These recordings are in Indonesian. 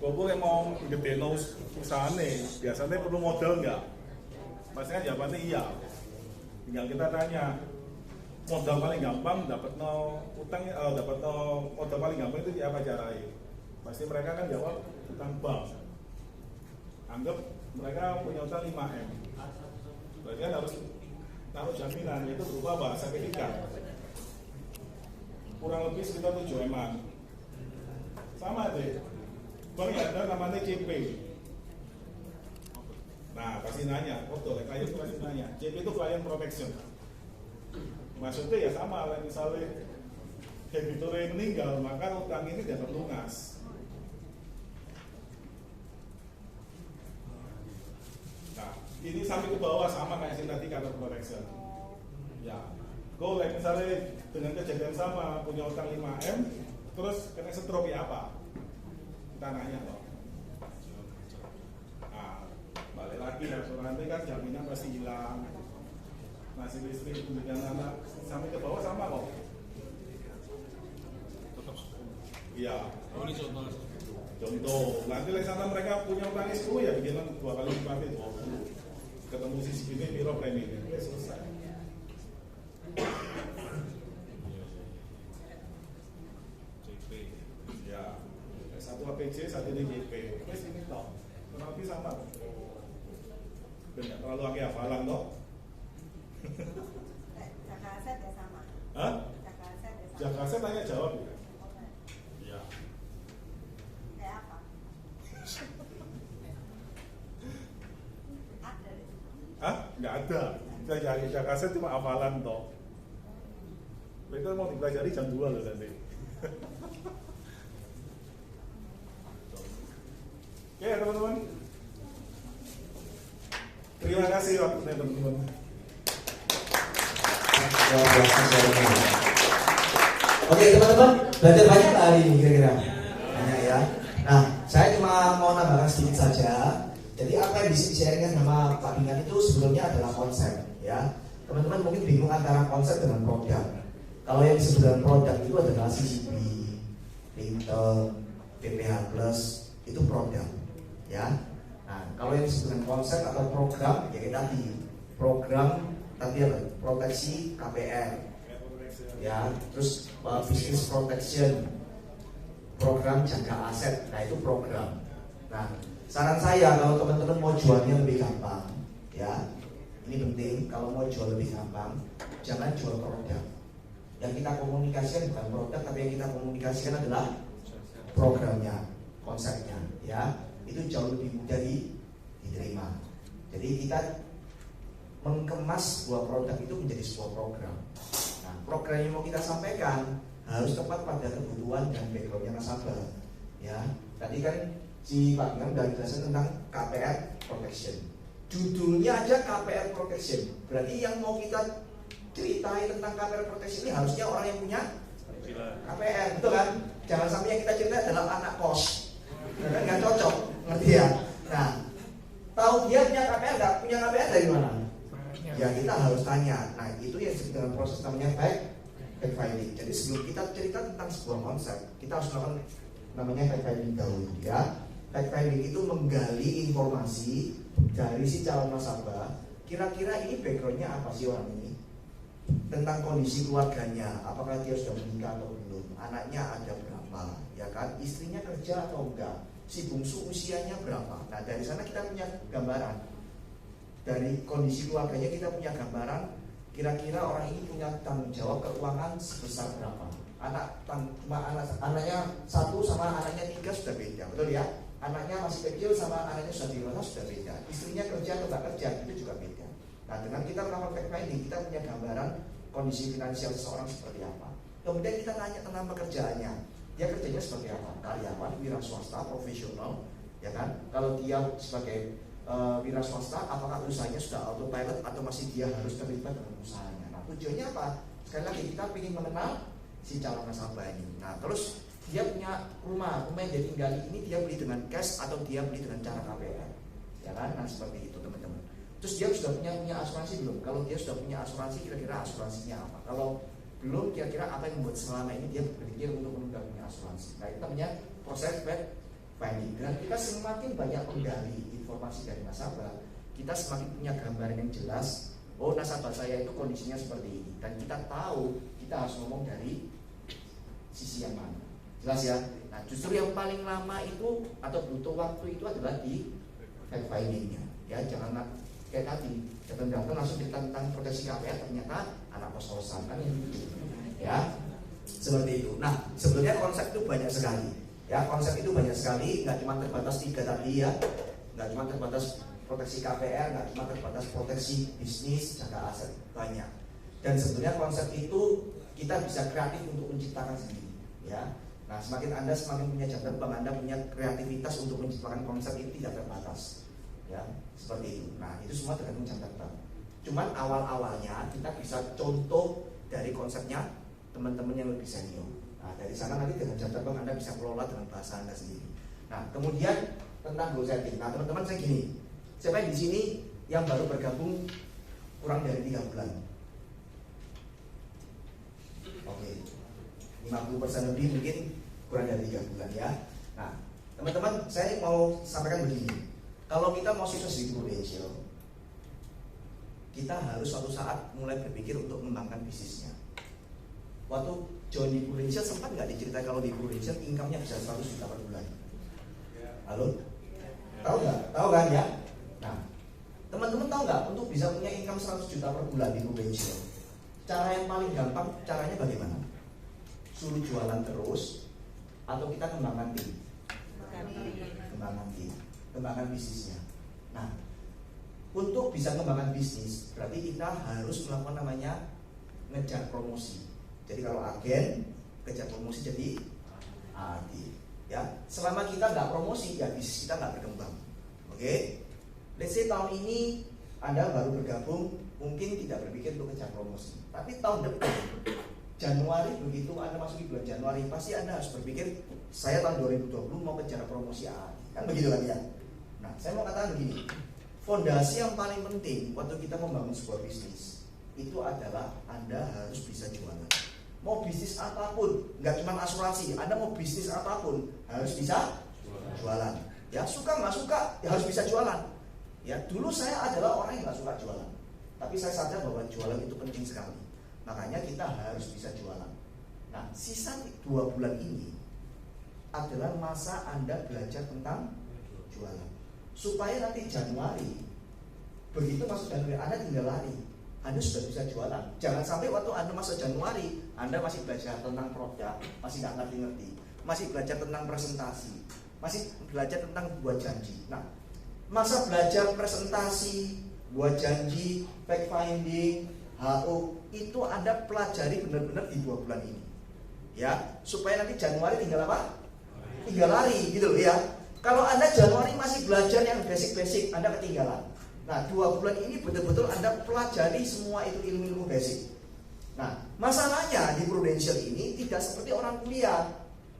Kok yang mau gede usahane, biasanya perlu modal nggak? Pastinya jawabannya iya. Tinggal kita tanya, modal paling gampang dapat utang, dapat modal paling gampang itu apa caranya? Pasti mereka kan jawab utang bank. Anggap mereka punya utang 5M. Berarti kan harus taruh jaminan, itu berupa apa? Sertifikat. Kurang lebih sekitar 7M-an. Sama deh. Bang ya ada namanya CP. Nah, pasti nanya, klien itu pasti nanya. CP itu client protection. Maksudnya ya sama lah, misalnya debitur yang meninggal, maka utang ini dapat lunas. Nah, ini sampai ke bawah sama kayak yang tadi kata protection. Ya, kalau misalnya dengan kejadian sama punya utang 5M, terus kena stroke ya apa? Kita nanya loh. Nah, balik lagi nanti kan jaminan pasti hilang. Masih listrik, pendidikan anak sampai ke bawah sama kok. Iya. Oh, ini Contoh, nanti di sana mereka punya utang 10 ya bikin 2 kali lipat 20. Ketemu sisi ini biro premi ini selesai. Ya, satu APC, satu DJP. Wes ini toh, kurang lebih sama. Tidak terlalu agak hafalan toh. Jaka aset ya sama. Hah? Jaka aset ya sama. Jaka aset tanya jawab ya. Iya. Kayak apa? Ada deh. Hah? Nggak ada. Jaka aset cuma hafalan toh. Itu mau dipelajari jam 2 loh nanti. Oke ya teman-teman. Terima kasih waktunya teman-teman. Oke teman-teman, belajar banyak nggak hari ini kira-kira? Banyak ya. Nah, saya cuma mau nambahkan sedikit saja. Jadi apa yang di-sharingkan sama Pak Bingan itu sebelumnya adalah konsep ya. Teman-teman mungkin bingung antara konsep dengan produk. Kalau yang disebut dengan produk itu adalah CCP, Lintel, PPH Plus, itu produk ya. Nah, kalau yang disebut dengan konsep atau program, ya tadi program tadi apa? Proteksi KPR ya, terus business protection, program jaga aset, nah itu program. Nah, saran saya kalau teman-teman mau jualnya lebih gampang ya, ini penting, kalau mau jual lebih gampang jangan jual produk. Yang kita komunikasikan bukan produk, tapi yang kita komunikasikan adalah programnya, konsepnya ya, itu jauh lebih mudah diterima. Jadi kita mengemas sebuah produk itu menjadi sebuah program. Nah, program yang mau kita sampaikan harus tepat pada kebutuhan dan backgroundnya nasabah. Ya, tadi kan si Pak Bingan sudah jelasin tentang KPR protection. Judulnya aja KPR protection. Berarti yang mau kita ceritain tentang KPR protection ini harusnya orang yang punya KPR, betul kan? Jangan sampai yang kita cerita adalah anak kos, kan nggak cocok, ngerti ya? Nah, tahu dia punya KPR nggak? Punya KPR dari mana? Ya kita harus tanya. Nah itu yang disebut dengan proses namanya fact-finding. Jadi sebelum kita cerita tentang sebuah konsep, kita harus melakukan namanya fact-finding dahulu ya. Fact-finding itu menggali informasi dari si calon nasabah. Kira-kira ini backgroundnya apa sih orang ini? Tentang kondisi keluarganya, apakah dia sudah menikah atau belum? Anaknya ada berapa? Ya kan? Istrinya kerja atau enggak? Si bungsu usianya berapa? Nah dari sana kita punya gambaran. Dari kondisi keluarganya kita punya gambaran kira-kira orang ini punya tanggung jawab keuangan sebesar berapa. Anaknya 1 sama anaknya 3 sudah beda, betul ya? Anaknya masih kecil sama anaknya sudah dewasa sudah beda. Istrinya kerja atau tidak kerja itu juga beda. Nah dengan kita melakukan fact finding kita punya gambaran kondisi finansial seseorang seperti apa. Kemudian kita tanya tentang pekerjaannya. Dia kerjanya sebagai apa? Karyawan, wira swasta, profesional, ya kan? Kalau dia sebagai wira swasta, apakah usahanya sudah autopilot atau masih dia harus terlibat dengan usahanya? Nah tujuannya apa? Sekali lagi kita ingin mengenal si calon nasabah ini. Nah terus dia punya rumah yang dia tinggali ini dia beli dengan cash atau dia beli dengan cara KPR, ya kan? Nah seperti itu teman-teman. Terus dia sudah punya asuransi belum? Kalau dia sudah punya asuransi, kira-kira asuransinya apa? Kalau belum, kira-kira apa yang membuat selama ini dia berpikir untuk menunda punya asuransi? Nah itu namanya proses finding. Dan kita semakin banyak menggali informasi dari nasabah, kita semakin punya gambaran yang jelas. Oh, nasabah saya itu kondisinya seperti ini, dan kita tahu kita harus ngomong dari sisi yang mana. Jelas ya? Nah, justru yang paling lama itu atau butuh waktu itu adalah di fact findingnya. Ya, jangan kayak tadi datang-datang langsung cerita tentang proteksi KPR, ternyata anak kos-kosan kan yang gitu. Ya, seperti itu. Nah, sebenarnya konsep itu banyak sekali. Ya, konsep itu banyak sekali, nggak cuma terbatas 3 tadi ya, nggak cuma terbatas proteksi KPR, nggak cuma terbatas proteksi bisnis, jaga aset, banyak. Dan sebenarnya konsep itu kita bisa kreatif untuk menciptakan sendiri, ya. Nah, semakin Anda semakin punya jam terbang, Anda punya kreativitas untuk menciptakan konsep itu tidak terbatas, ya, seperti itu. Nah, itu semua tergantung jam terbang. Cuman awal-awalnya kita bisa contoh dari konsepnya teman-teman yang lebih senior. Nah, dari sana nanti dengan jam terbang Anda bisa kelola dengan bahasa Anda sendiri. Nah, kemudian tentang goal setting. Nah, teman-teman saya gini. Siapa di sini yang baru bergabung kurang dari 3 bulan? Oke, 50% lebih mungkin kurang dari 3 bulan ya. Nah, teman-teman saya mau sampaikan begini. Kalau kita mau sukses di Prudential, kita harus suatu saat mulai berpikir untuk mengembangkan bisnisnya. Waktu join di Prudential sempat nggak diceritain kalau di Prudential income-nya bisa 100 juta per bulan? Halo? Tahu nggak? Tahu kan ya? Nah, teman-teman tahu nggak untuk bisa punya income 100 juta per bulan di Prudential, cara yang paling gampang caranya bagaimana? Suruh jualan terus atau kita kembangkan tim? Kembangkan bisnisnya. Nah, untuk bisa kembangkan bisnis berarti kita harus melakukan namanya ngejar promosi. Jadi kalau agen kejar promosi jadi agen. Ya, selama kita nggak promosi ya bisnis kita nggak berkembang. Oke? Let's say tahun ini Anda baru bergabung, mungkin tidak berpikir untuk kejar promosi. Tapi tahun depan, Januari begitu Anda masuk di bulan Januari, pasti Anda harus berpikir, saya tahun 2020 mau kejar promosi A. Kan begitu kan ya? Nah, saya mau katakan begini, fondasi yang paling penting waktu kita membangun sebuah bisnis, itu adalah Anda harus bisa jualan. Mau bisnis apapun, nggak cuma asuransi, Anda mau bisnis apapun, harus bisa jualan. Ya, suka nggak suka, ya harus bisa jualan. Ya, dulu saya adalah orang yang nggak suka jualan, tapi saya sadar bahwa jualan itu penting sekali. Makanya kita harus bisa jualan. Nah, sisa 2 bulan ini adalah masa Anda belajar tentang jualan, supaya nanti Januari, begitu masuk Januari Anda tinggal lari, Anda sudah bisa jualan. Jangan sampai waktu Anda masuk Januari Anda masih belajar tentang produk, masih nggak ngerti-ngerti, masih belajar tentang presentasi, masih belajar tentang buat janji. Nah, masa belajar presentasi, buat janji, fact finding, HO itu Anda pelajari benar-benar di 2 bulan ini. Ya, supaya nanti Januari tinggal apa? Tinggal lari gitu loh ya. Kalau Anda Januari masih belajar yang basic-basic, Anda ketinggalan. Nah, 2 bulan ini betul-betul Anda pelajari semua itu ilmu-ilmu basic. Nah, masalahnya di Prudential ini tidak seperti orang kuliah.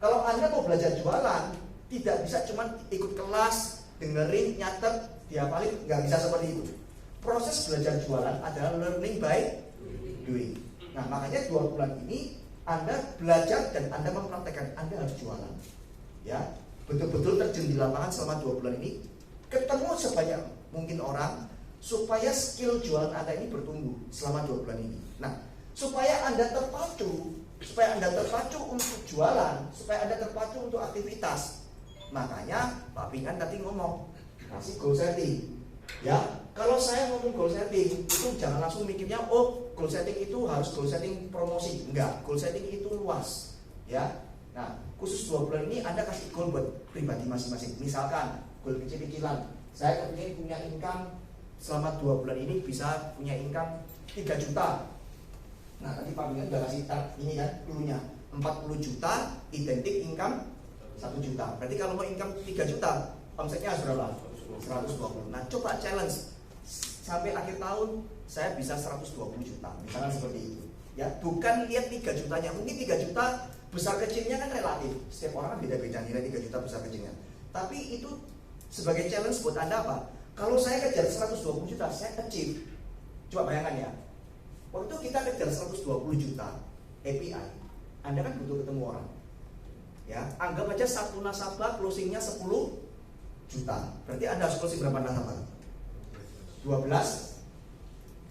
Kalau Anda mau belajar jualan, tidak bisa cuma ikut kelas, dengerin, nyatet, dihafalin, nggak bisa seperti itu. Proses belajar jualan adalah learning by doing. Nah, makanya 2 bulan ini Anda belajar dan Anda mempraktekkan, Anda harus jualan. Ya, betul-betul terjun di lapangan selama 2 bulan ini, ketemu sebanyak mungkin orang, supaya skill jualan Anda ini bertumbuh selama 2 bulan ini. Nah, supaya Anda terpacu untuk jualan, supaya Anda terpacu untuk aktivitas. Makanya Pak Pingan tadi ngomong kasih goal setting. Ya, kalau saya ngomong goal setting itu jangan langsung mikirnya oh goal setting itu harus goal setting promosi. Enggak, goal setting itu luas. Ya. Nah, khusus 2 bulan ini Anda kasih goal buat pribadi masing-masing. Misalkan goal kecil-kecilan. Saya ingin punya income selama 2 bulan ini bisa punya income 3 juta. Nah, tadi Pak Pingan udah kasih ini kan dulunya 40 juta identik income 1 juta. Berarti kalau mau income 3 juta, omsetnya harus berapa? 120. Nah, coba challenge sampai akhir tahun saya bisa 120 juta. Misalnya seperti itu. Ya, bukan lihat 3 jutanya. Mungkin 3 juta besar kecilnya kan relatif. Setiap orang kan beda-beda nilai 3 juta besar kecilnya. Tapi itu sebagai challenge buat Anda apa? Kalau saya kejar 120 juta, saya achieve. Coba bayangkan ya. Waktu kita kejar 120 juta API, Anda kan butuh ketemu orang. Ya, anggap aja satu nasabah closingnya 10 juta. Berarti Anda harus closing berapa nasabah? 12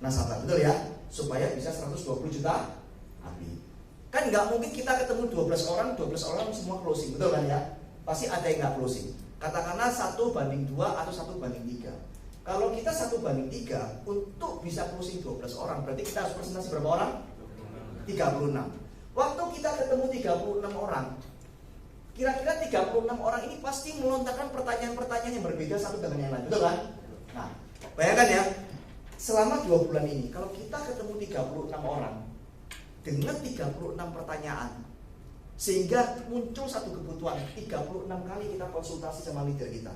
nasabah, betul ya? Supaya bisa 120 juta habis. Kan nggak mungkin kita ketemu 12 orang semua closing, betul kan ya? Pasti ada yang nggak closing. Katakanlah 1:2 atau 1:3. Kalau kita 1:3 untuk bisa closing 12 orang, berarti kita harus presentasi berapa orang? 36. Waktu kita ketemu 36 orang, kira-kira 36 orang ini pasti melontarkan pertanyaan-pertanyaan yang berbeda satu dengan yang lain, betul kan? Nah, bayangkan ya, selama 2 bulan ini, kalau kita ketemu 36 orang dengan 36 pertanyaan, sehingga muncul satu kebutuhan, 36 kali kita konsultasi sama leader kita,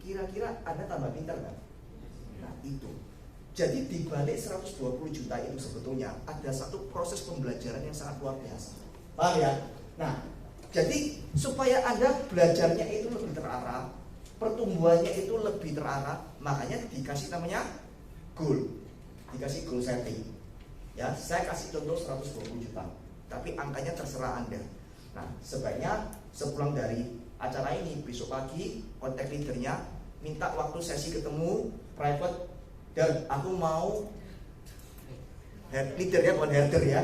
kira-kira Anda tambah pintar kan? Nah, itu. Jadi di balik 120 juta itu sebetulnya ada satu proses pembelajaran yang sangat luar biasa. Paham ya? Nah, jadi supaya Anda belajarnya itu lebih terarah, pertumbuhannya itu lebih terarah, makanya dikasih namanya goal. Dikasih goal setting. Ya, saya kasih contoh 120 juta, tapi angkanya terserah Anda. Nah, sebaiknya sepulang dari acara ini, besok pagi kontak leadernya, minta waktu sesi ketemu private, dan aku mau leader ya, bukan herder ya.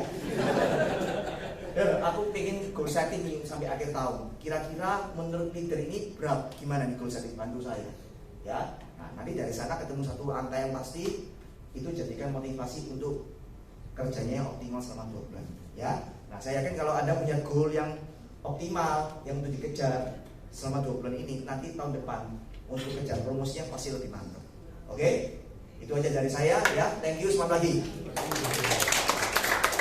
Dan aku pengen goal setting ini sampai akhir tahun. Kira-kira menurut leader ini berapa? Gimana nih goal setting? Bantu saya. Ya. Nah, nanti dari sana ketemu satu angka yang pasti, itu jadikan motivasi untuk kerjanya yang optimal selama 2 bulan. Ya. Nah, saya yakin kalau Anda punya goal yang optimal yang untuk dikejar selama 2 bulan ini, nanti tahun depan untuk kejar promosinya pasti lebih mantap. Oke? Itu aja dari saya ya. Thank you, selamat pagi.